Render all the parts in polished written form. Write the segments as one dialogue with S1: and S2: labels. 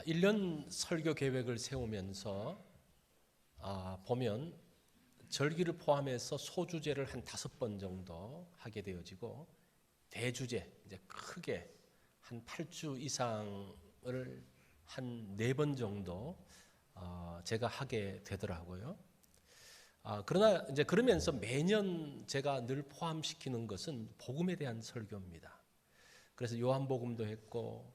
S1: 1년 설교 계획을 세우면서 보면 절기를 포함해서 소주제를 한 5번 정도 하게 되어지고 대주제 이제 크게 한 8주 이상을 한 4번 정도 제가 하게 되더라고요. 그러나 이제 그러면서 매년 제가 늘 포함시키는 것은 복음에 대한 설교입니다. 그래서 요한복음도 했고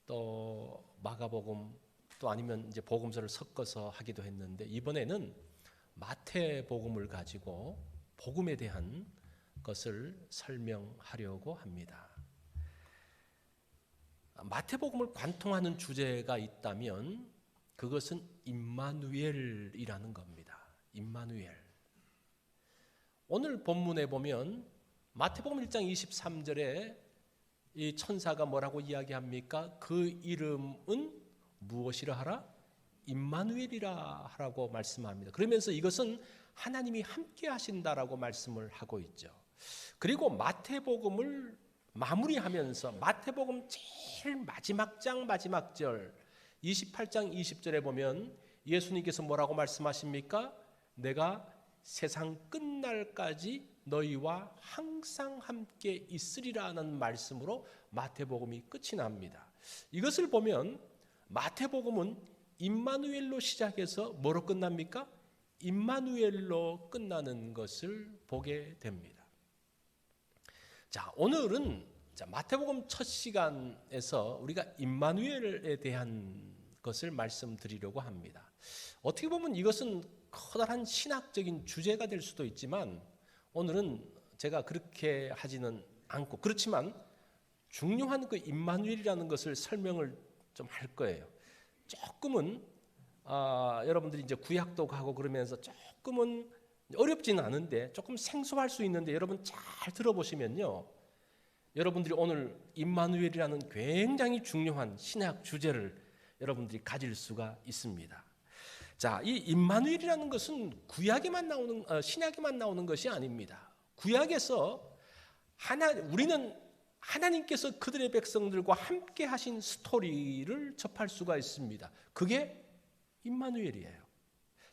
S1: 또 마가복음 또 아니면 이제 복음서를 섞어서 하기도 했는데 이번에는 마태복음을 가지고 복음에 대한 것을 설명하려고 합니다. 마태복음을 관통하는 주제가 있다면 그것은 임마누엘이라는 겁니다. 임마누엘. 오늘 본문에 보면 마태복음 1장 23절에 이 천사가 뭐라고 이야기합니까? 그 이름은 무엇이라 하라? 임마누엘이라 하라고 말씀합니다. 그러면서 이것은 하나님이 함께 하신다라고 말씀을 하고 있죠. 그리고 마태복음을 마무리하면서 마태복음 제일 마지막 장 마지막 절 28장 20절에 보면 예수님께서 뭐라고 말씀하십니까? 내가 세상 끝날까지 너희와 항상 함께 있으리라는 말씀으로 마태복음이 끝이 납니다. 이것을 보면 마태복음은 임마누엘로 시작해서 뭐로 끝납니까? 임마누엘로 끝나는 것을 보게 됩니다. 자, 오늘은 마태복음 첫 시간에서 우리가 임마누엘에 대한 것을 말씀드리려고 합니다. 어떻게 보면 이것은 커다란 신학적인 주제가 될 수도 있지만 오늘은 제가 그렇게 하지는 않고 그렇지만 중요한 그 임마누엘이라는 것을 설명을 좀 할 거예요. 조금은 여러분들이 이제 구약도 가고 그러면서 조금은 어렵지는 않은데 조금 생소할 수 있는데 여러분 잘 들어보시면요. 여러분들이 오늘 임마누엘이라는 굉장히 중요한 신약 주제를 여러분들이 가질 수가 있습니다. 자, 이 임마누엘이라는 것은 구약에만 나오는 신약에만 나오는 것이 아닙니다. 구약에서 우리는 하나님께서 그들의 백성들과 함께 하신 스토리를 접할 수가 있습니다. 그게 임마누엘이에요.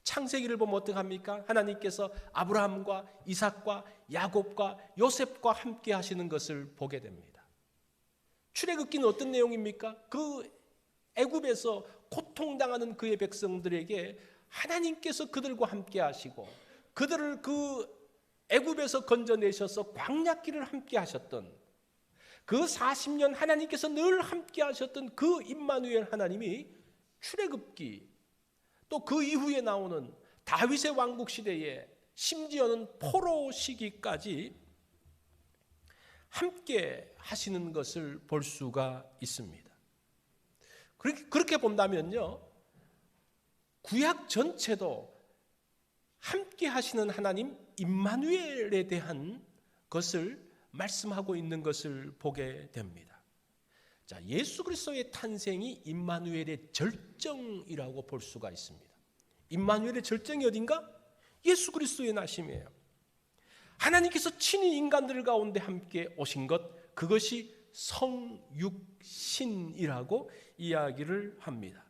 S1: 창세기를 보면 어떡합니까? 하나님께서 아브라함과 이삭과 야곱과 요셉과 함께 하시는 것을 보게 됩니다. 출애굽기는 어떤 내용입니까? 그 애굽에서 고통당하는 그의 백성들에게 하나님께서 그들과 함께 하시고 그들을 그 애굽에서 건져내셔서 광야길을 함께 하셨던 그 40년 하나님께서 늘 함께 하셨던 그 임마누엘 하나님이 출애굽기 또 그 이후에 나오는 다윗의 왕국 시대에 심지어는 포로 시기까지 함께 하시는 것을 볼 수가 있습니다. 그렇게 본다면요, 구약 전체도 함께 하시는 하나님 임마누엘에 대한 것을 말씀하고 있는 것을 보게 됩니다. 자, 예수 그리스도의 탄생이 임마누엘의 절정이라고 볼 수가 있습니다. 임마누엘의 절정이 어딘가? 예수 그리스도의 나심이에요. 하나님께서 친히 인간들 가운데 함께 오신 것, 그것이 성육신이라고 이야기를 합니다.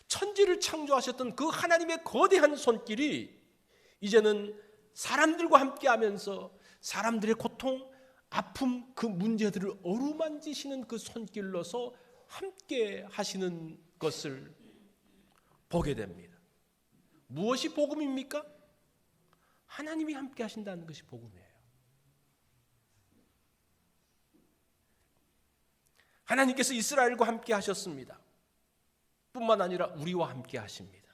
S1: 천지를 창조하셨던 그 하나님의 거대한 손길이 이제는 사람들과 함께하면서 사람들의 고통, 아픔, 그 문제들을 어루만지시는 그 손길로서 함께 하시는 것을 보게 됩니다. 무엇이 복음입니까? 하나님이 함께 하신다는 것이 복음이에요. 하나님께서 이스라엘과 함께 하셨습니다. 뿐만 아니라 우리와 함께 하십니다.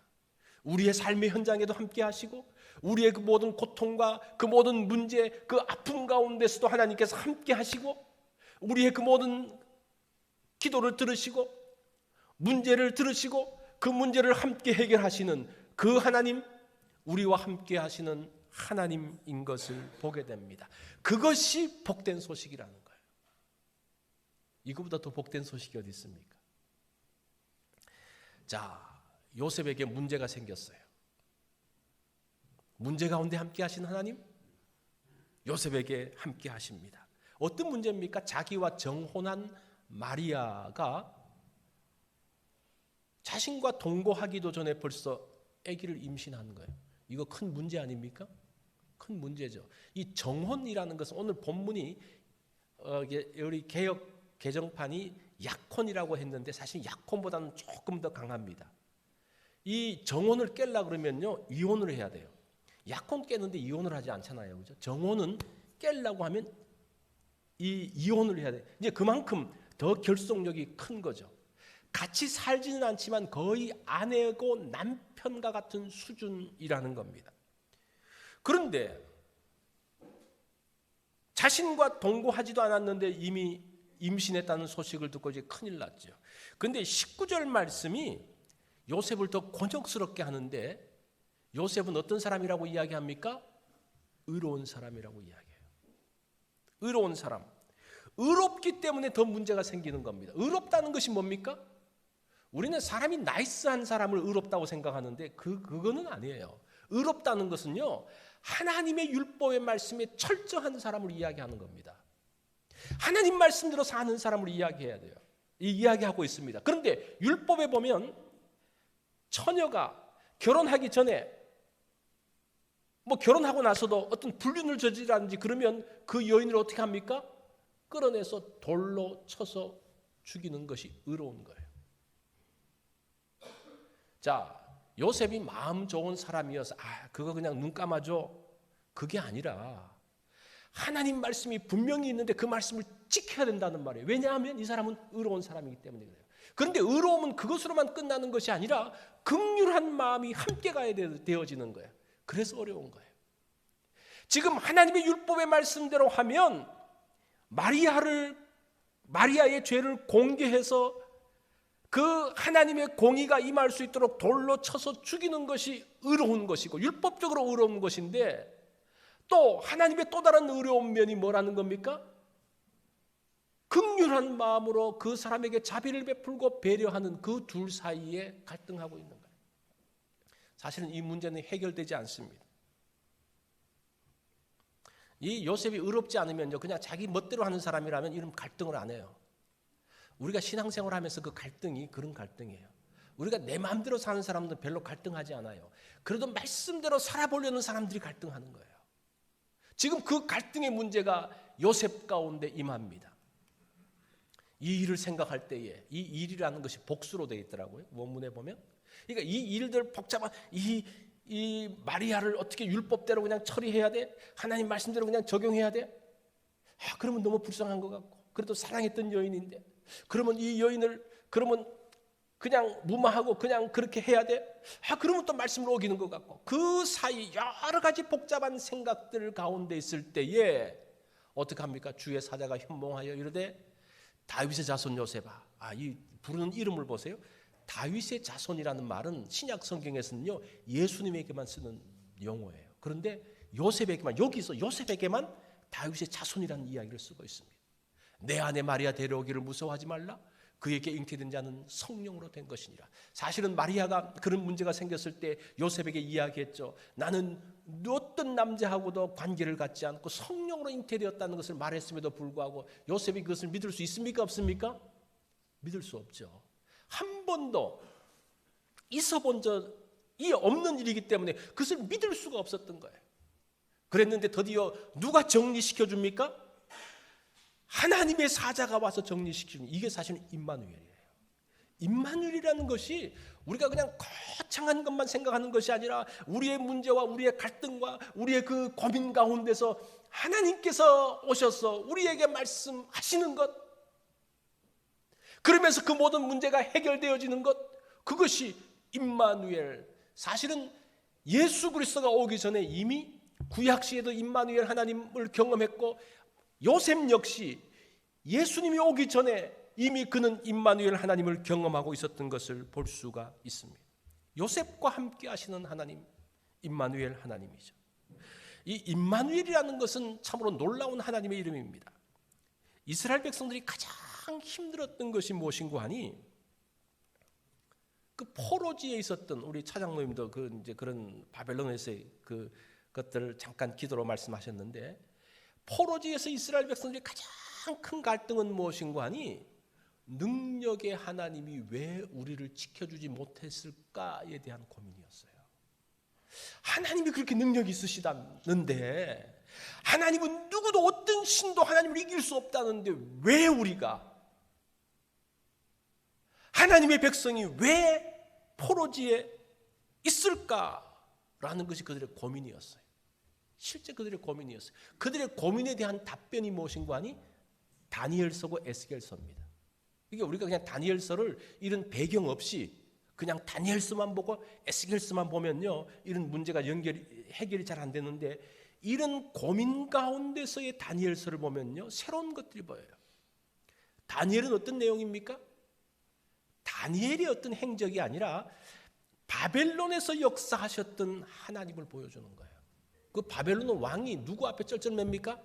S1: 우리의 삶의 현장에도 함께 하시고 우리의 그 모든 고통과 그 모든 문제, 그 아픔 가운데서도 하나님께서 함께 하시고 우리의 그 모든 기도를 들으시고 문제를 들으시고 그 문제를 함께 해결하시는 그 하나님, 우리와 함께 하시는 하나님인 것을 보게 됩니다. 그것이 복된 소식이라는 거예요. 이거보다 더 복된 소식이 어디 있습니까? 자, 요셉에게 문제가 생겼어요. 문제 가운데 함께 하신 하나님, 요셉에게 함께 하십니다. 어떤 문제입니까? 자기와 정혼한 마리아가 자신과 동거하기도 전에 벌써 아기를 임신한 거예요. 이거 큰 문제 아닙니까? 큰 문제죠. 이 정혼이라는 것은 오늘 본문이 우리 개역 개정판이 약혼이라고 했는데 사실 약혼보다는 조금 더 강합니다. 이 정혼을 깨려고 그러면요 이혼을 해야 돼요. 약혼 깨는데 이혼을 하지 않잖아요, 그죠? 정혼은 깨려고 하면 이혼을 해야 돼. 이제 그만큼 더 결속력이 큰 거죠. 같이 살지는 않지만 거의 아내고 남편과 같은 수준이라는 겁니다. 그런데 자신과 동거하지도 않았는데 이미 임신했다는 소식을 듣고 이제 큰일 났죠. 그런데 19절 말씀이 요셉을 더 곤욕스럽게 하는데 요셉은 어떤 사람이라고 이야기합니까? 의로운 사람이라고 이야기해요. 의로운 사람. 의롭기 때문에 더 문제가 생기는 겁니다. 의롭다는 것이 뭡니까? 우리는 사람이 나이스한 사람을 의롭다고 생각하는데 그거는 아니에요. 의롭다는 것은요 하나님의 율법의 말씀에 철저한 사람을 이야기하는 겁니다. 하나님 말씀대로 사는 사람을 이야기해야 돼요. 이야기하고 있습니다. 그런데 율법에 보면 처녀가 결혼하기 전에 결혼하고 나서도 어떤 불륜을 저지르든지 그러면 그 여인을 어떻게 합니까? 끌어내서 돌로 쳐서 죽이는 것이 의로운 거예요. 자, 요셉이 마음 좋은 사람이어서 그거 그냥 눈 감아줘. 그게 아니라 하나님 말씀이 분명히 있는데 그 말씀을 지켜야 된다는 말이에요. 왜냐하면 이 사람은 의로운 사람이기 때문에 그래요. 그런데 의로움은 그것으로만 끝나는 것이 아니라 긍휼한 마음이 함께 가야 되어지는 거예요. 그래서 어려운 거예요. 지금 하나님의 율법의 말씀대로 하면 마리아의 죄를 공개해서 그 하나님의 공의가 임할 수 있도록 돌로 쳐서 죽이는 것이 의로운 것이고 율법적으로 의로운 것인데 또 하나님의 또 다른 의로운 면이 뭐라는 겁니까? 긍휼한 마음으로 그 사람에게 자비를 베풀고 배려하는 그 둘 사이에 갈등하고 있는 거예요. 사실은 이 문제는 해결되지 않습니다. 이 요셉이 의롭지 않으면요 그냥 자기 멋대로 하는 사람이라면 이런 갈등을 안 해요. 우리가 신앙생활을 하면서 그 갈등이 그런 갈등이에요. 우리가 내 마음대로 사는 사람들은 별로 갈등하지 않아요. 그래도 말씀대로 살아보려는 사람들이 갈등하는 거예요. 지금 그 갈등의 문제가 요셉 가운데 임합니다. 이 일을 생각할 때에 이 일이라는 것이 복수로 되어 있더라고요. 원문에 보면. 그러니까 이 일들 복잡한 이 마리아를 어떻게 율법대로 그냥 처리해야 돼? 하나님 말씀대로 그냥 적용해야 돼? 그러면 너무 불쌍한 것 같고 그래도 사랑했던 여인인데 그러면 이 여인을 그러면 그냥 무마하고 그냥 그렇게 해야 돼? 그러면 또 말씀을 어기는 것 같고 그 사이 여러 가지 복잡한 생각들 가운데 있을 때에 어떻게 합니까? 주의 사자가 현몽하여 이르되 다윗의 자손 요셉아. 이 부르는 이름을 보세요. 다윗의 자손이라는 말은 신약 성경에서는요 예수님에게만 쓰는 용어예요. 그런데 요셉에게만 여기서 요셉에게만 다윗의 자손이라는 이야기를 쓰고 있습니다. 내 아내 마리아 데려오기를 무서워하지 말라. 그에게 잉태된 자는 성령으로 된 것이니라. 사실은 마리아가 그런 문제가 생겼을 때 요셉에게 이야기했죠. 나는 어떤 남자하고도 관계를 갖지 않고 성령으로 잉태되었다는 것을 말했음에도 불구하고 요셉이 그것을 믿을 수 있습니까? 없습니까? 믿을 수 없죠. 한 번도 있어 본 적이 없는 일이기 때문에 그것을 믿을 수가 없었던 거예요. 그랬는데 드디어 누가 정리시켜 줍니까? 하나님의 사자가 와서 정리시키는 이게 사실은 임마누엘이에요. 임마누엘이라는 것이 우리가 그냥 거창한 것만 생각하는 것이 아니라 우리의 문제와 우리의 갈등과 우리의 그 고민 가운데서 하나님께서 오셔서 우리에게 말씀하시는 것, 그러면서 그 모든 문제가 해결되어지는 것, 그것이 임마누엘. 사실은 예수 그리스도가 오기 전에 이미 구약 시에도 임마누엘 하나님을 경험했고 요셉 역시 예수님이 오기 전에 이미 그는 임마누엘 하나님을 경험하고 있었던 것을 볼 수가 있습니다. 요셉과 함께 하시는 하나님, 임마누엘 하나님이죠. 이 임마누엘이라는 것은 참으로 놀라운 하나님의 이름입니다. 이스라엘 백성들이 가장 힘들었던 것이 무엇인고 하니 그 포로지에 있었던 우리 차장모님도 이제 그런 바벨론에서의 그 것들을 잠깐 기도로 말씀하셨는데 포로지에서 이스라엘 백성들이 가장 큰 갈등은 무엇인고 하니 능력의 하나님이 왜 우리를 지켜주지 못했을까에 대한 고민이었어요. 하나님이 그렇게 능력이 있으시다는데, 하나님은 누구도 어떤 신도 하나님을 이길 수 없다는데 왜 우리가, 하나님의 백성이 왜 포로지에 있을까라는 것이 그들의 고민이었어요. 실제 그들의 고민이었어요. 그들의 고민에 대한 답변이 무엇인가 하니 다니엘서고 에스겔서입니다. 이게 우리가 그냥 다니엘서를 이런 배경 없이 그냥 다니엘서만 보고 에스겔서만 보면요, 이런 문제가 해결이 잘 안 되는데, 이런 고민 가운데서의 다니엘서를 보면요, 새로운 것들이 보여요. 다니엘은 어떤 내용입니까? 다니엘이 어떤 행적이 아니라 바벨론에서 역사하셨던 하나님을 보여주는 거예요. 그 바벨론 왕이 누구 앞에 쩔쩔맵니까?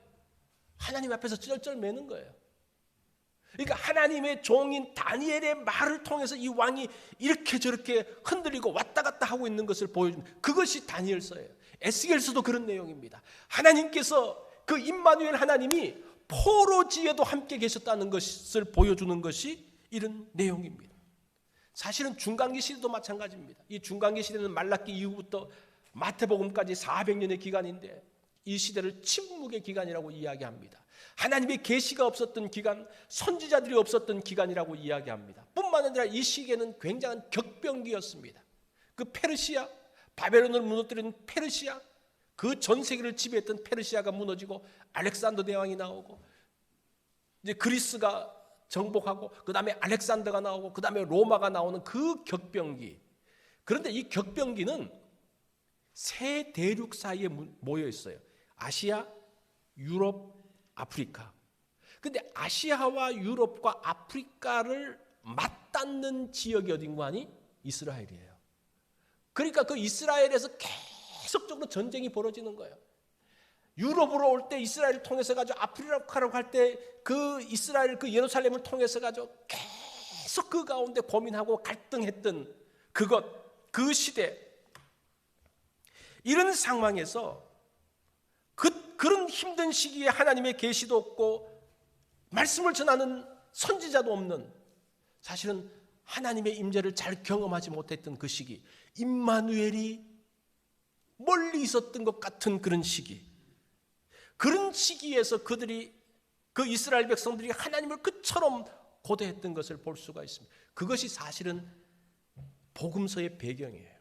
S1: 하나님 앞에서 쩔쩔매는 거예요. 그러니까 하나님의 종인 다니엘의 말을 통해서 이 왕이 이렇게 저렇게 흔들리고 왔다 갔다 하고 있는 것을 보여주는, 그것이 다니엘서예요. 에스겔서도 그런 내용입니다. 하나님께서, 그 임마누엘 하나님이 포로지에도 함께 계셨다는 것을 보여주는 것이 이런 내용입니다. 사실은 중간기 시대도 마찬가지입니다. 이 중간기 시대는 말라기 이후부터 마태복음까지 400년의 기간인데, 이 시대를 침묵의 기간이라고 이야기합니다. 하나님의 계시가 없었던 기간, 선지자들이 없었던 기간이라고 이야기합니다. 뿐만 아니라 이 시기에는 굉장한 격변기였습니다. 그 페르시아, 바벨론을 무너뜨린 페르시아, 그 전 세계를 지배했던 페르시아가 무너지고 알렉산더 대왕이 나오고, 이제 그리스가 정복하고, 그 다음에 알렉산더가 나오고, 그 다음에 로마가 나오는 그 격변기. 그런데 이 격변기는 세 대륙 사이에 모여 있어요. 아시아, 유럽, 아프리카. 근데 아시아와 유럽과 아프리카를 맞닿는 지역이 어딘가 하니 이스라엘이에요. 그러니까 그 이스라엘에서 계속적으로 전쟁이 벌어지는 거예요. 유럽으로 올 때 이스라엘을 통해서 가지고, 아프리카로 갈 때 그 이스라엘, 그 예루살렘을 통해서 가지고 계속 그 가운데 고민하고 갈등했던 그것, 그 시대. 이런 상황에서 그런 힘든 시기에 하나님의 계시도 없고 말씀을 전하는 선지자도 없는, 사실은 하나님의 임재를 잘 경험하지 못했던 그 시기, 임마누엘이 멀리 있었던 것 같은 그런 시기, 그런 시기에서 그 이스라엘 백성들이 하나님을 그처럼 고대했던 것을 볼 수가 있습니다. 그것이 사실은 복음서의 배경이에요.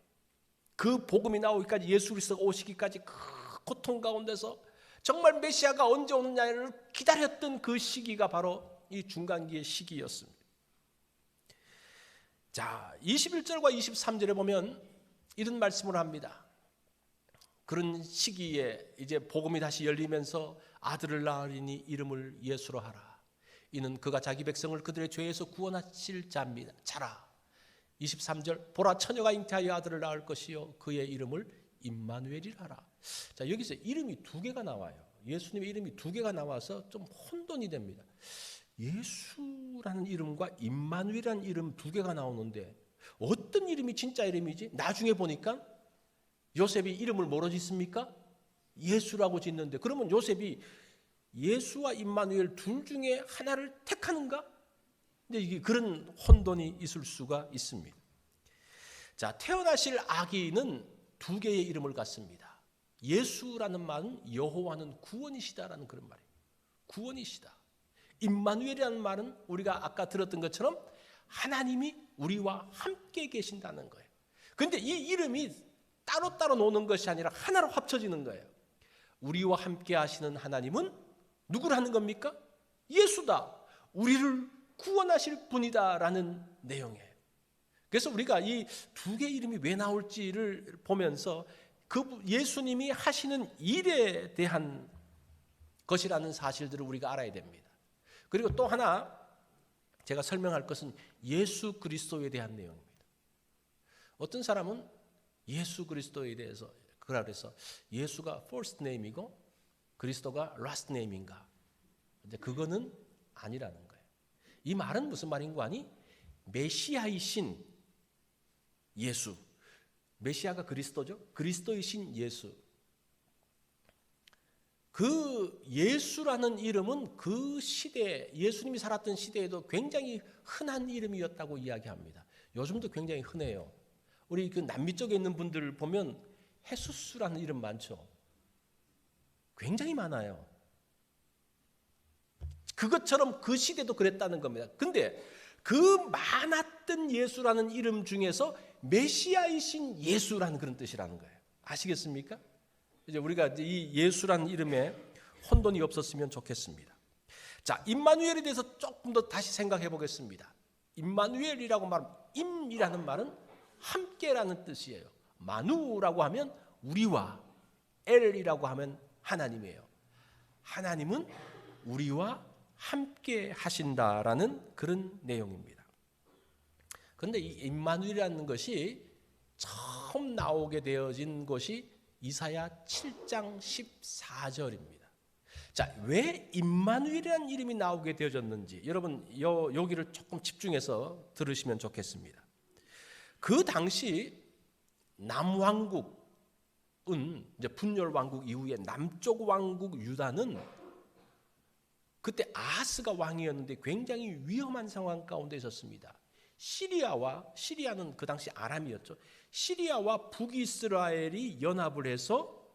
S1: 그 복음이 나오기까지, 예수 그리스도가 오시기까지 그 고통 가운데서 정말 메시아가 언제 오느냐를 기다렸던 그 시기가 바로 이 중간기의 시기였습니다. 자, 21절과 23절에 보면 이런 말씀을 합니다. 그런 시기에 이제 복음이 다시 열리면서 아들을 낳으리니 이름을 예수로 하라. 이는 그가 자기 백성을 그들의 죄에서 구원하실 자라. 23절, 보라 처녀가 잉태하여 아들을 낳을 것이요 그의 이름을 임마누엘이라 하라. 자, 여기서 이름이 두 개가 나와요. 예수님의 이름이 두 개가 나와서 좀 혼돈이 됩니다. 예수라는 이름과 임마누엘이라는 이름 두 개가 나오는데 어떤 이름이 진짜 이름이지? 나중에 보니까 요셉이 이름을 뭐로 짓습니까? 예수라고 짓는데, 그러면 요셉이 예수와 임마누엘 둘 중에 하나를 택하는가? 근데 이게 그런 혼돈이 있을 수가 있습니다. 자, 태어나실 아기는 두 개의 이름을 갖습니다. 예수라는 말은 여호와는 구원이시다라는 그런 말이에요. 구원이시다. 임마누엘이라는 말은 우리가 아까 들었던 것처럼 하나님이 우리와 함께 계신다는 거예요. 그런데 이 이름이 따로따로 노는 것이 아니라 하나로 합쳐지는 거예요. 우리와 함께 하시는 하나님은 누구를 하는 겁니까? 예수다. 우리를 구원하실 분이다라는 내용이에요. 그래서 우리가 이 두 개의 이름이 왜 나올지를 보면서 그 예수님이 하시는 일에 대한 것이라는 사실들을 우리가 알아야 됩니다. 그리고 또 하나 제가 설명할 것은 예수 그리스도에 대한 내용입니다. 어떤 사람은 예수 그리스도에 대해서 그래서 예수가 first name이고 그리스도가 last name인가? 근데 그거는 아니라는 거예요. 이 말은 무슨 말인가 하니 메시아이신 예수, 메시아가 그리스도죠. 그리스도이신 예수. 그 예수라는 이름은 그 시대, 예수님이 살았던 시대에도 굉장히 흔한 이름이었다고 이야기합니다. 요즘도 굉장히 흔해요. 우리 그 남미 쪽에 있는 분들 보면 헤수스라는 이름 많죠. 굉장히 많아요. 그것처럼 그 시대도 그랬다는 겁니다. 근데 그 많았던 예수라는 이름 중에서 메시아이신 예수라는 그런 뜻이라는 거예요. 아시겠습니까? 이제 우리가 이 예수라는 이름에 혼돈이 없었으면 좋겠습니다. 자, 임마누엘에 대해서 조금 더 다시 생각해 보겠습니다. 임마누엘이라고 말하면 임이라는 말은 함께라는 뜻이에요. 마누라고 하면 우리와, 엘이라고 하면 하나님이에요. 하나님은 우리와 함께 하신다라는 그런 내용입니다. 그런데 이 임마누엘이라는 것이 처음 나오게 되어진 것이 이사야 7장 14절입니다. 자, 왜 임마누엘이라는 이름이 나오게 되어졌는지 여러분 여기를 조금 집중해서 들으시면 좋겠습니다. 그 당시 남왕국은 이제 분열 왕국 이후에 남쪽 왕국 유다는 그때 아하스가 왕이었는데 굉장히 위험한 상황 가운데 있었습니다. 시리아는 그 당시 아람이었죠. 시리아와 북이스라엘이 연합을 해서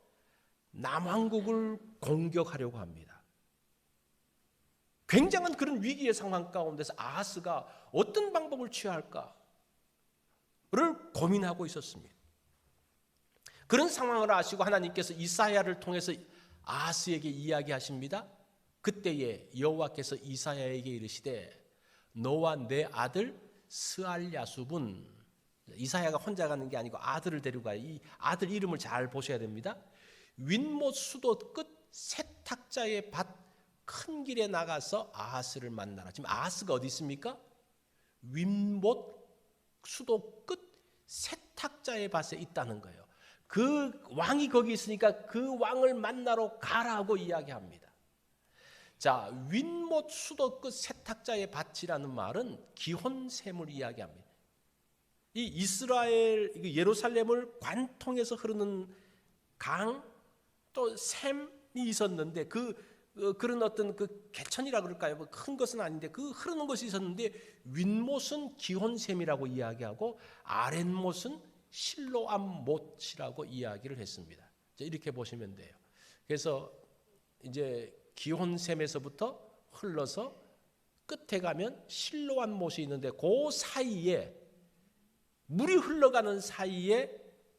S1: 남왕국을 공격하려고 합니다. 굉장한 그런 위기의 상황 가운데서 아하스가 어떤 방법을 취할까를 고민하고 있었습니다. 그런 상황을 아시고 하나님께서 이사야를 통해서 아하스에게 이야기하십니다. 그때에 여호와께서 이사야에게 이르시되 너와 내 아들 스알야숲은, 이사야가 혼자 가는 게 아니고 아들을 데리고 가요. 이 아들 이름을 잘 보셔야 됩니다. 윗못 수도 끝 세탁자의 밭 큰 길에 나가서 아하스를 만나라. 지금 아하스가 어디 있습니까? 윗못 수도 끝 세탁자의 밭에 있다는 거예요. 그 왕이 거기 있으니까 그 왕을 만나러 가라고 이야기합니다. 자, 윗못 수도 끝 세탁자의 밭이라는 말은 기혼샘을 이야기합니다. 이 이스라엘 예루살렘을 관통해서 흐르는 강, 또 샘이 있었는데 그런 어떤 그 개천이라 그럴까요? 뭐 큰 것은 아닌데 그 흐르는 것이 있었는데 윗못은 기혼샘이라고 이야기하고 아랫못은 실로암 못이라고 이야기를 했습니다. 이렇게 보시면 돼요. 그래서 이제 기혼샘에서부터 흘러서 끝에 가면 실로암 못이 있는데 그 사이에 물이 흘러가는 사이에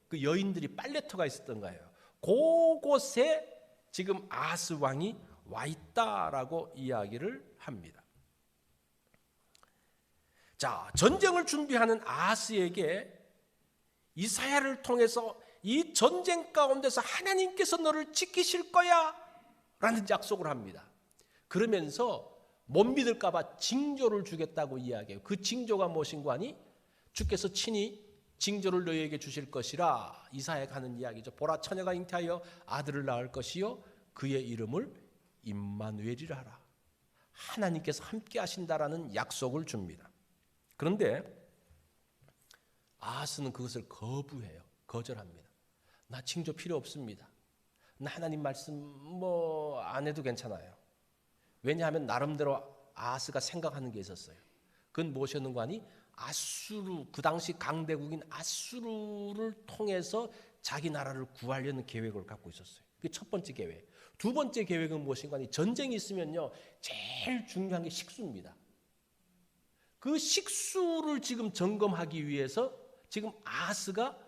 S1: 그 여인들이 빨래터가 있었던 거예요. 그곳에 지금 아하스 왕이 와 있다라고 이야기를 합니다. 자, 전쟁을 준비하는 아하스에게 이사야를 통해서 이 전쟁 가운데서 하나님께서 너를 지키실 거야 라는 약속을 합니다. 그러면서 못 믿을까 봐 징조를 주겠다고 이야기해요. 그 징조가 무엇인고 하니 주께서 친히 징조를 너희에게 주실 것이라 이사야가 하는 이야기죠. 보라, 처녀가 잉태하여 아들을 낳을 것이요 그의 이름을 임마누엘이라 하라. 하나님께서 함께 하신다라는 약속을 줍니다. 그런데 아하스는 그것을 거부해요. 거절합니다. 나 징조 필요 없습니다. 나 하나님 말씀 안 해도 괜찮아요. 왜냐하면 나름대로 아하스가 생각하는 게 있었어요. 그건 무엇이었는가 하니 아수르, 그 당시 강대국인 아수르를 통해서 자기 나라를 구하려는 계획을 갖고 있었어요. 그게 첫 번째 계획. 두 번째 계획은 무엇인가 하니 전쟁이 있으면요 제일 중요한 게 식수입니다. 그 식수를 지금 점검하기 위해서 지금 아하스가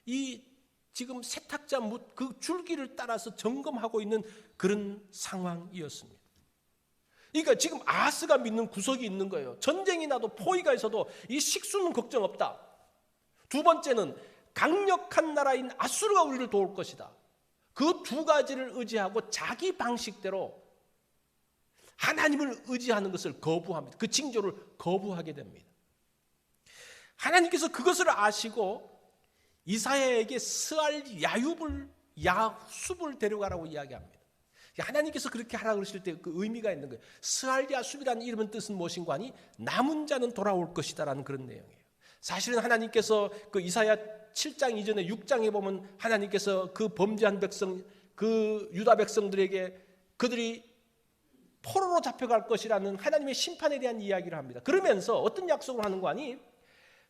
S1: 이 지금 세탁자 그 줄기를 따라서 점검하고 있는 그런 상황이었습니다. 그러니까 지금 아하스가 믿는 구석이 있는 거예요. 전쟁이 나도 포위가 있어도 이 식수는 걱정 없다. 두 번째는 강력한 나라인 아수르가 우리를 도울 것이다. 그 두 가지를 의지하고 자기 방식대로 하나님을 의지하는 것을 거부합니다. 그 징조를 거부하게 됩니다. 하나님께서 그것을 아시고 이사야에게 야숲을 데려가라고 이야기합니다. 하나님께서 그렇게 하라고 그러실 때 그 의미가 있는 거예요. 야숲이라는 이름은 뜻은 무엇인가 하니 남은 자는 돌아올 것이다라는 그런 내용이에요. 사실은 하나님께서 그 이사야 7장 이전에 6장에 보면 하나님께서 그 범죄한 백성 그 유다 백성들에게 그들이 포로로 잡혀갈 것이라는 하나님의 심판에 대한 이야기를 합니다. 그러면서 어떤 약속을 하는 거 아니?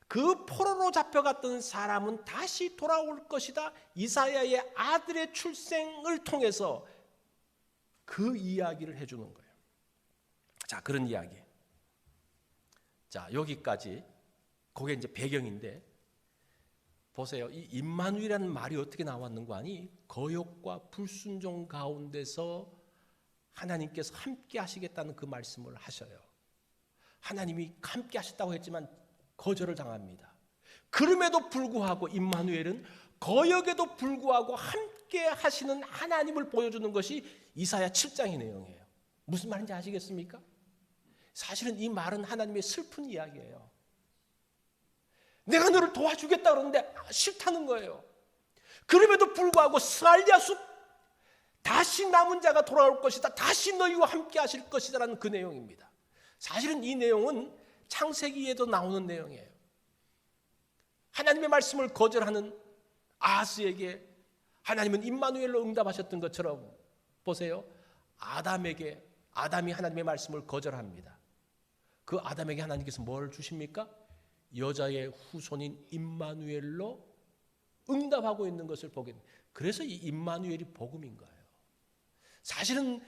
S1: 그 포로로 잡혀갔던 사람은 다시 돌아올 것이다. 이사야의 아들의 출생을 통해서 그 이야기를 해주는 거예요. 자, 그런 이야기. 자, 여기까지 그게 이제 배경인데 보세요. 이 임마누엘이라는 말이 어떻게 나왔는 거 아니? 거역과 불순종 가운데서 하나님께서 함께 하시겠다는 그 말씀을 하셔요. 하나님이 함께 하셨다고 했지만 거절을 당합니다. 그럼에도 불구하고 임마누엘은 거역에도 불구하고 함께 하시는 하나님을 보여주는 것이 이사야 7장의 내용이에요. 무슨 말인지 아시겠습니까? 사실은 이 말은 하나님의 슬픈 이야기예요. 내가 너를 도와주겠다 그러는데 싫다는 거예요. 그럼에도 불구하고 스알랴숲 다시 남은 자가 돌아올 것이다. 다시 너희와 함께 하실 것이다라는 그 내용입니다. 사실은 이 내용은 창세기에도 나오는 내용이에요. 하나님의 말씀을 거절하는 아하스에게 하나님은 임마누엘로 응답하셨던 것처럼 보세요. 아담이 하나님의 말씀을 거절합니다. 그 아담에게 하나님께서 뭘 주십니까? 여자의 후손인 임마누엘로 응답하고 있는 것을 보게 됩니다. 그래서 이 임마누엘이 복음인 거예요. 사실은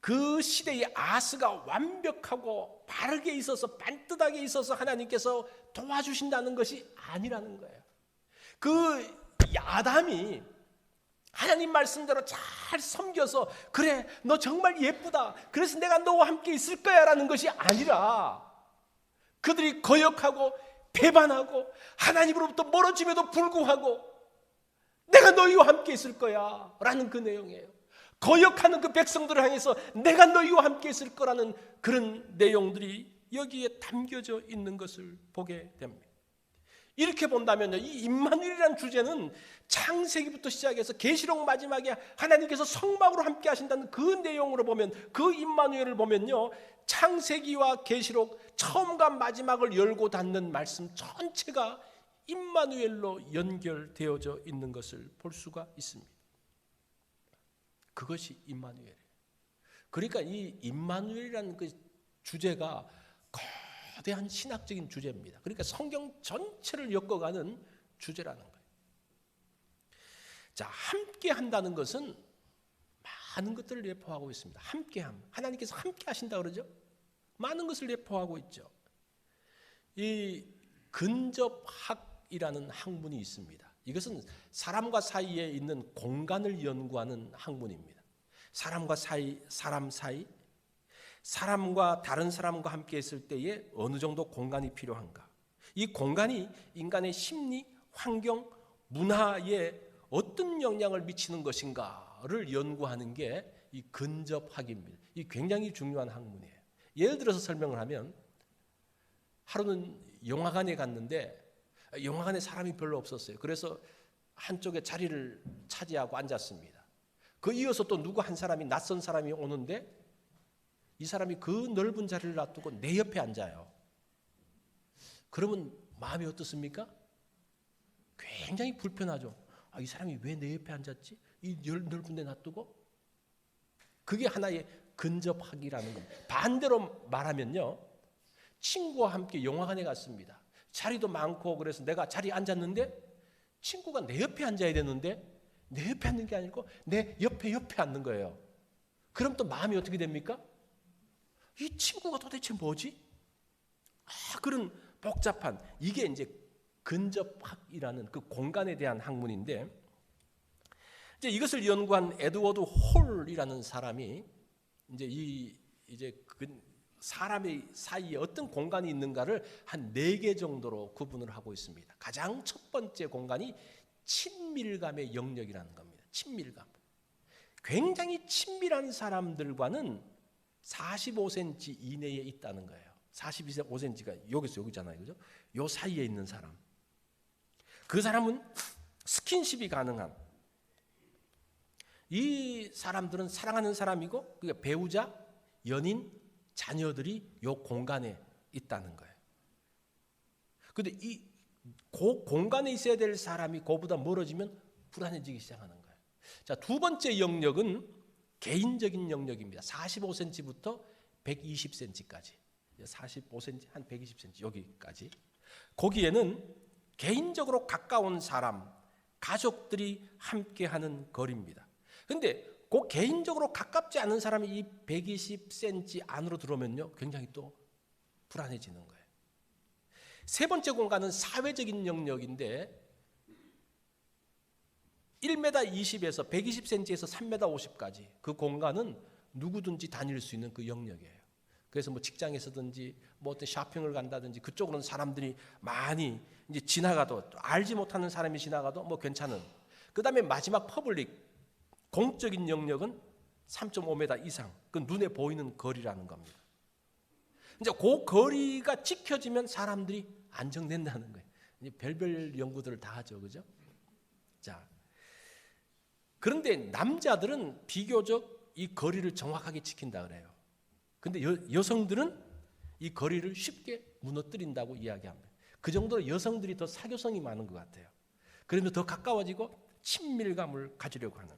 S1: 그 시대의 아하스가 완벽하고 바르게 있어서 반듯하게 있어서 하나님께서 도와주신다는 것이 아니라는 거예요. 그 아담이 하나님 말씀대로 잘 섬겨서 그래 너 정말 예쁘다 그래서 내가 너와 함께 있을 거야 라는 것이 아니라 그들이 거역하고 배반하고 하나님으로부터 멀어짐에도 불구하고 내가 너희와 함께 있을 거야 라는 그 내용이에요. 거역하는 그 백성들을 향해서 내가 너희와 함께 있을 거라는 그런 내용들이 여기에 담겨져 있는 것을 보게 됩니다. 이렇게 본다면요, 이 임마누엘이라는 주제는 창세기부터 시작해서 계시록 마지막에 하나님께서 성막으로 함께 하신다는 그 내용으로 보면, 그 임마누엘을 보면요, 창세기와 계시록 처음과 마지막을 열고 닫는 말씀 전체가 임마누엘로 연결되어져 있는 것을 볼 수가 있습니다. 그것이 임마누엘이에요. 그러니까 이 임마누엘이라는 그 주제가 거대한 신학적인 주제입니다. 그러니까 성경 전체를 엮어가는 주제라는 거예요. 자, 함께 한다는 것은 많은 것들을 예포하고 있습니다. 함께함. 하나님께서 함께 하신다 그러죠? 많은 것을 예포하고 있죠. 이 근접학이라는 학문이 있습니다. 이것은 사람과 사이에 있는 공간을 연구하는 학문입니다. 사람과 사람 사이, 사람과 다른 사람과 함께 있을 때에 어느 정도 공간이 필요한가? 이 공간이 인간의 심리, 환경, 문화에 어떤 영향을 미치는 것인가를 연구하는 게 이 근접학입니다. 이 굉장히 중요한 학문이에요. 예를 들어서 설명을 하면 하루는 영화관에 갔는데 영화관에 사람이 별로 없었어요. 그래서 한쪽에 자리를 차지하고 앉았습니다. 그 이어서 또 누구 한 사람이 낯선 사람이 오는데 이 사람이 그 넓은 자리를 놔두고 내 옆에 앉아요. 그러면 마음이 어떻습니까? 굉장히 불편하죠. 아, 이 사람이 왜 내 옆에 앉았지? 이 넓은 데 놔두고? 그게 하나의 근접학이라는 겁니다. 반대로 말하면요, 친구와 함께 영화관에 갔습니다. 자리도 많고 그래서 내가 자리에 앉았는데 친구가 내 옆에 앉아야 되는데 내 옆에 앉는 게 아니고 내 옆에 앉는 거예요. 그럼 또 마음이 어떻게 됩니까? 이 친구가 도대체 뭐지? 그런 복잡한, 이게 이제 근접학이라는 그 공간에 대한 학문인데, 이제 이것을 연구한 에드워드 홀이라는 사람이 이제 사람의 사이에 어떤 공간이 있는가를 한 4개 정도로 구분을 하고 있습니다. 가장 첫 번째 공간이 친밀감의 영역이라는 겁니다. 친밀감. 굉장히 친밀한 사람들과는 45cm 이내에 있다는 거예요. 45cm가 여기서 여기잖아요. 그죠? 요 사이에 있는 사람. 그 사람은 스킨십이 가능한, 이 사람들은 사랑하는 사람이고 그러니까 배우자, 연인, 자녀들이 요 공간에 있다는 거예요. 그런데 그 공간에 있어야 될 사람이 그보다 멀어지면 불안해지기 시작하는 거예요. 자, 두 번째 영역은 개인적인 영역입니다. 45cm부터 120cm까지. 45cm, 한 120cm 여기까지. 거기에는 개인적으로 가까운 사람, 가족들이 함께하는 거리입니다. 그런데 그 개인적으로 가깝지 않은 사람이 이 120cm 안으로 들어오면요, 굉장히 또 불안해지는 거예요. 세 번째 공간은 사회적인 영역인데 1m 20에서 120cm에서 3m 50까지 그 공간은 누구든지 다닐 수 있는 그 영역이에요. 그래서 뭐 직장에서든지 뭐 어떤 쇼핑을 간다든지 그쪽으로는 사람들이 많이 이제 지나가도 알지 못하는 사람이 지나가도 뭐 괜찮은. 그다음에 마지막 퍼블릭 공적인 영역은 3.5m 이상 그 눈에 보이는 거리라는 겁니다. 이제 그 거리가 지켜지면 사람들이 안정된다는 거예요. 이제 별별 연구들을 다 하죠, 그죠? 자, 그런데 남자들은 비교적 이 거리를 정확하게 지킨다 그래요. 근데 여성들은 이 거리를 쉽게 무너뜨린다고 이야기합니다. 그 정도로 여성들이 더 사교성이 많은 것 같아요. 그러면 더 가까워지고 친밀감을 가지려고 하는.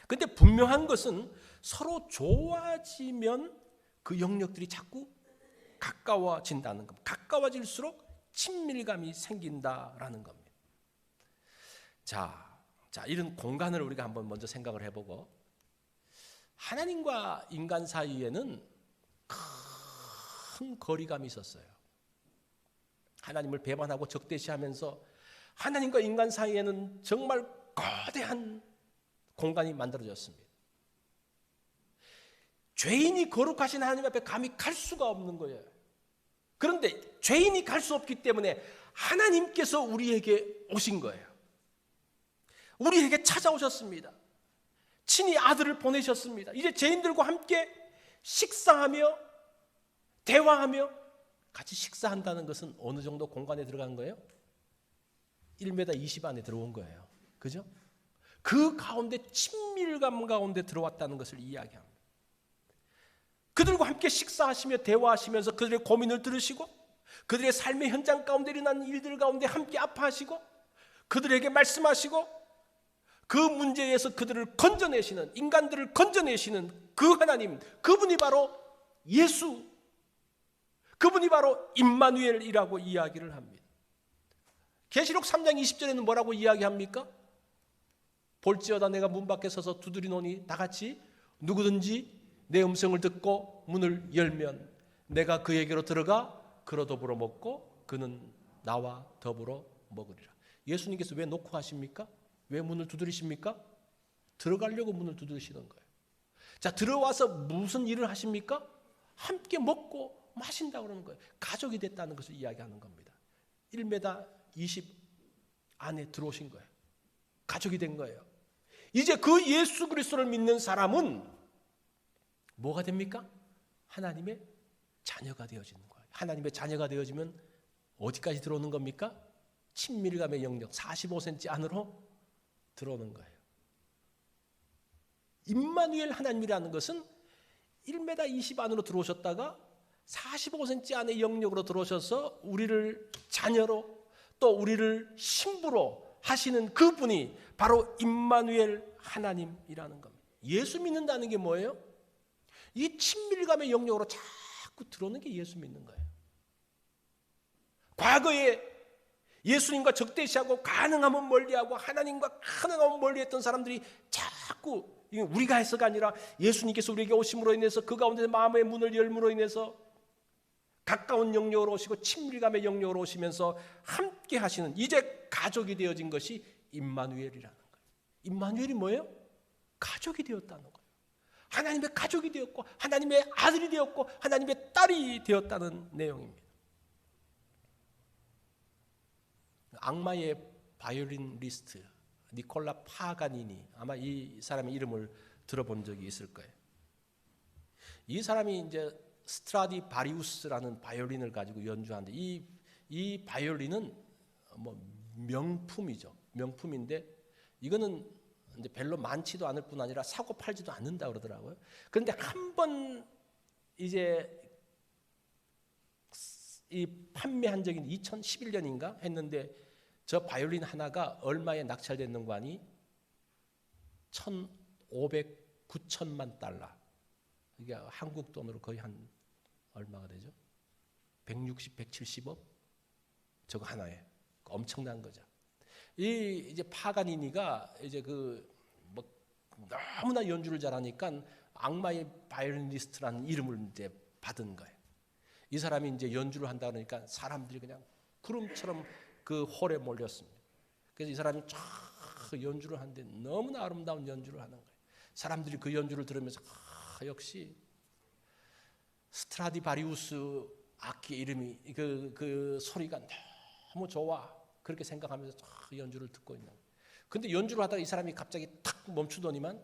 S1: 근데 분명한 것은 서로 좋아지면 그 영역들이 자꾸 가까워진다는 겁니다. 가까워질수록 친밀감이 생긴다라는 겁니다. 자, 이런 공간을 우리가 한번 먼저 생각을 해보고, 하나님과 인간 사이에는 큰 거리감이 있었어요. 하나님을 배반하고 적대시하면서 하나님과 인간 사이에는 정말 거대한 공간이 만들어졌습니다. 죄인이 거룩하신 하나님 앞에 감히 갈 수가 없는 거예요. 그런데 죄인이 갈 수 없기 때문에 하나님께서 우리에게 오신 거예요. 우리에게 찾아오셨습니다. 친히 아들을 보내셨습니다. 이제 죄인들과 함께 식사하며 대화하며 같이 식사한다는 것은 어느 정도 공간에 들어간 거예요? 1m 20 안에 들어온 거예요. 그죠? 그 가운데 친밀감 가운데 들어왔다는 것을 이야기합니다. 그들과 함께 식사하시며 대화하시면서 그들의 고민을 들으시고 그들의 삶의 현장 가운데 일어나는 일들 가운데 함께 아파하시고 그들에게 말씀하시고 그 문제에서 그들을 건져내시는, 인간들을 건져내시는 그 하나님, 그분이 바로 예수, 그분이 바로 임마누엘이라고 이야기를 합니다. 계시록 3장 20절에는 뭐라고 이야기합니까? 볼지어다 내가 문 밖에 서서 두드리노니 다 같이 누구든지 내 음성을 듣고 문을 열면 내가 그에게로 들어가 그로 더불어 먹고 그는 나와 더불어 먹으리라. 예수님께서 왜 놓고 하십니까? 왜 문을 두드리십니까? 들어가려고 문을 두드리시는 거예요. 자, 들어와서 무슨 일을 하십니까? 함께 먹고 마신다고 그러는 거예요. 가족이 됐다는 것을 이야기하는 겁니다. 1m 20 안에 들어오신 거예요. 가족이 된 거예요. 이제 그 예수 그리스도를 믿는 사람은 뭐가 됩니까? 하나님의 자녀가 되어지는 거예요. 하나님의 자녀가 되어지면 어디까지 들어오는 겁니까? 친밀감의 영역 45cm 안으로 들어오는 거예요. 임마누엘 하나님이라는 것은 1m 20 안으로 들어오셨다가 45cm 안의 영역으로 들어오셔서 우리를 자녀로 또 우리를 신부로 하시는 그분이 바로 임마누엘 하나님이라는 겁니다. 예수 믿는다는 게 뭐예요? 이 친밀감의 영역으로 자꾸 들어오는 게 예수 믿는 거예요. 과거에 예수님과 적대시하고 가능하면 멀리하고 하나님과 가능하면 멀리했던 사람들이 자꾸 우리가 해서가 아니라 예수님께서 우리에게 오심으로 인해서 그 가운데 마음의 문을 열므로 인해서 가까운 영역으로 오시고 친밀감의 영역으로 오시면서 함께 하시는 이제 가족이 되어진 것이 임마누엘이라는 거예요. 임마누엘이 뭐예요? 가족이 되었다는 거예요. 하나님의 가족이 되었고 하나님의 아들이 되었고 하나님의 딸이 되었다는 내용입니다. 악마의 바이올리니스트 니콜라 파가니니, 아마 이 사람의 이름을 들어본 적이 있을 거예요. 이 사람이 이제 스트라디바리우스라는 바이올린을 가지고 연주하는데 이 바이올린은 뭐 명품이죠. 명품인데 이거는 이제 별로 많지도 않을 뿐 아니라 사고 팔지도 않는다 그러더라고요. 그런데 한 번 이제 이 판매한 적이 2011년인가 했는데 저 바이올린 하나가 얼마에 낙찰됐는가 하니 1,500, 9천만 달러. 이게 한국 돈으로 거의 한 얼마가 되죠? 160, 170억? 저거 하나에 엄청난 거죠. 이 이제 파가니니가 이제 뭐 너무나 연주를 잘하니까 악마의 바이올리니스트라는 이름을 이제 받은 거예요. 이 사람이 이제 연주를 한다 그러니까 사람들이 그냥 구름처럼 그 홀에 몰렸습니다. 그래서 이 사람이 쫙 연주를 하는데 너무나 아름다운 연주를 하는 거예요. 사람들이 그 연주를 들으면서 역시 스트라디바리우스 악기의 이름이 그 소리가 너무 좋아. 그렇게 생각하면서 연주를 듣고 있는 거예요. 근데 연주를 하다가 이 사람이 갑자기 탁 멈추더니만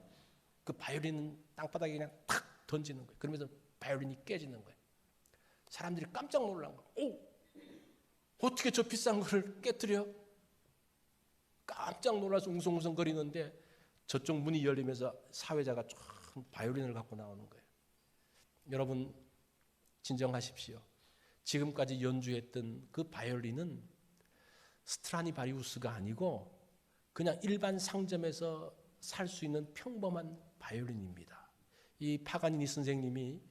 S1: 그 바이올린은 땅바닥에 그냥 탁 던지는 거예요. 그러면서 바이올린이 깨지는 거예요. 사람들이 깜짝 놀란 거예요. 오! 어떻게 저 비싼 거를 깨뜨려? 깜짝 놀라서 웅성웅성거리는데 저쪽 문이 열리면서 사회자가 쫙 바이올린을 갖고 나오는 거예요. 여러분 진정하십시오. 지금까지 연주했던 그 바이올린은 스트라디바리우스가 아니고 그냥 일반 상점에서 살 수 있는 평범한 바이올린입니다. 이 파가니니 선생님이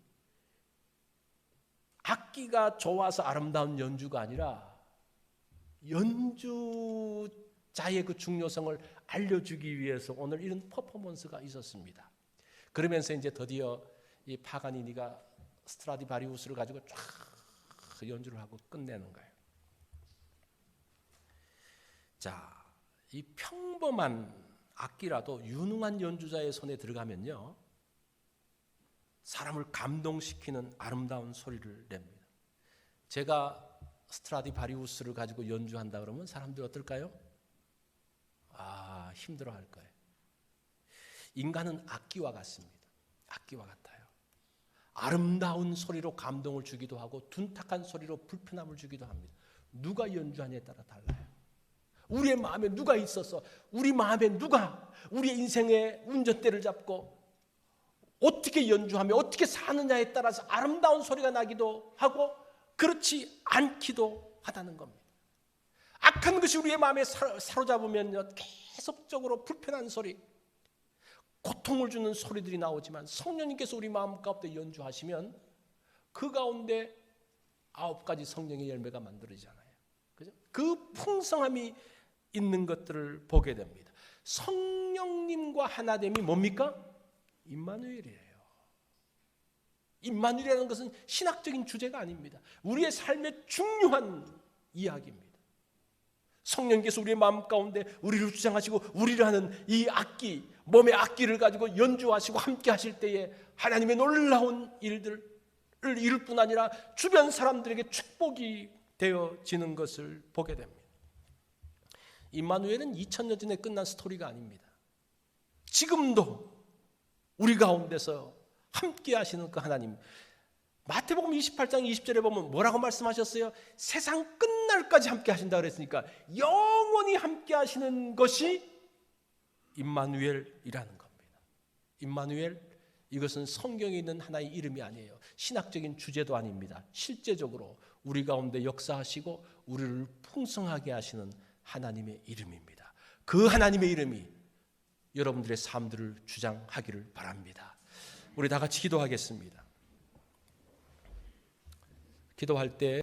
S1: 악기가 좋아서 아름다운 연주가 아니라 연주자의 그 중요성을 알려주기 위해서 오늘 이런 퍼포먼스가 있었습니다. 그러면서 이제 드디어 이 파가니니가 스트라디바리우스를 가지고 쫙 연주를 하고 끝내는 거예요. 자, 이 평범한 악기라도 유능한 연주자의 손에 들어가면요, 사람을 감동시키는 아름다운 소리를 냅니다. 제가 스트라디바리우스를 가지고 연주한다 그러면 사람들이 어떨까요? 힘들어할 거예요. 인간은 악기와 같습니다. 악기와 같아요. 아름다운 소리로 감동을 주기도 하고 둔탁한 소리로 불편함을 주기도 합니다. 누가 연주하냐에 따라 달라요. 우리의 마음에 누가 있어서 우리 마음에 누가 우리의 인생의 운전대를 잡고 어떻게 연주하며 어떻게 사느냐에 따라서 아름다운 소리가 나기도 하고 그렇지 않기도 하다는 겁니다. 악한 것이 우리의 마음에 사로잡으면 계속적으로 불편한 소리, 고통을 주는 소리들이 나오지만 성령님께서 우리 마음 가운데 연주하시면 그 가운데 9가지 성령의 열매가 만들어지잖아요. 그죠? 그 풍성함이 있는 것들을 보게 됩니다. 성령님과 하나됨이 뭡니까? 임마누엘이에요. 임마누엘이라는 것은 신학적인 주제가 아닙니다. 우리의 삶의 중요한 이야기입니다. 성령께서 우리의 마음 가운데 우리를 주장하시고 우리를 하는 이 악기, 몸의 악기를 가지고 연주하시고 함께 하실 때에 하나님의 놀라운 일들을 이룰 뿐 아니라 주변 사람들에게 축복이 되어지는 것을 보게 됩니다. 임마누엘은 2000년 전에 끝난 스토리가 아닙니다. 지금도 우리 가운데서 함께 하시는 그 하나님. 마태복음 28장 20절에 보면 뭐라고 말씀하셨어요? 세상 끝날까지 함께 하신다 그랬으니까 영원히 함께 하시는 것이 임마누엘이라는 겁니다. 임마누엘, 이것은 성경에 있는 하나의 이름이 아니에요. 신학적인 주제도 아닙니다. 실제적으로 우리 가운데 역사하시고 우리를 풍성하게 하시는 하나님의 이름입니다. 그 하나님의 이름이 여러분들의 삶들을 주장하기를 바랍니다. 우리 다 같이 기도하겠습니다. 기도할 때